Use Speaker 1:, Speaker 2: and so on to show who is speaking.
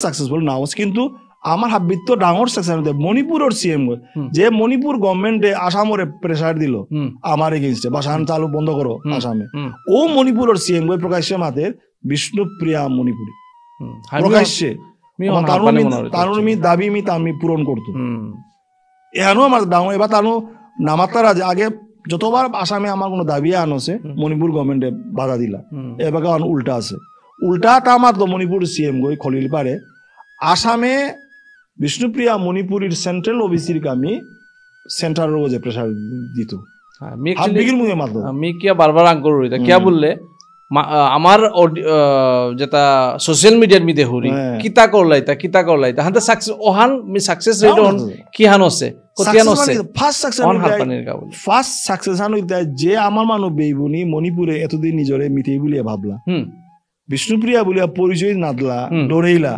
Speaker 1: successful নাও কিন্তু আমার হাবিত্য ডাঙর সাকসেস মণিপুরের সিএম যে মণিপুর গভর্নমেন্টে আসামরে প্রেসার দিল আমার এগেইনস্টে বাসান চালু বন্ধ করো আসামে ও মণিপুরের সিএম প্রকাশ্যে মাতের বিষ্ণুপ্রিয়া মণিপুরী প্রকাশ্যে তানুর মি দাবি মি তামি পূরণ করতো এহানো আমার ডাঙর এবার তানু নামাতারা আগে যতবার আসামে আমার কোনো দাবি আনছে মণিপুর গভর্নমেন্টে বাধা দিলা এবার উল্টা আছে উল্টাটা আমার তো মণিপুর সিএম গই খলিল পারে আসামে বিষ্ণুপ্রিয়া মণিপুরের সেন্ট্রাল ওবিসির কামি সেন্টার যে প্রেসার দিত
Speaker 2: আমি কিয়া বারবার আঙ্কর রইতা কিয়া বললে আমার যেটা সোশ্যাল মিডিয়ার মিদে হরি কিতা করলাইতা হাতে সাকসেস ওহান মি সাকসেস রেট অন কি হান আছে কতিয়ান আছে
Speaker 1: ফার্স্ট সাকসেস হান হইতা যে আমার মানুষ বেইবুনি মণিপুরে এতদিন নিজরে মিটেই বলিয়া ভাবলা বিষ্ণুপ্রিয়া বলিয়া পরিচয় নাদলা ডরেইলা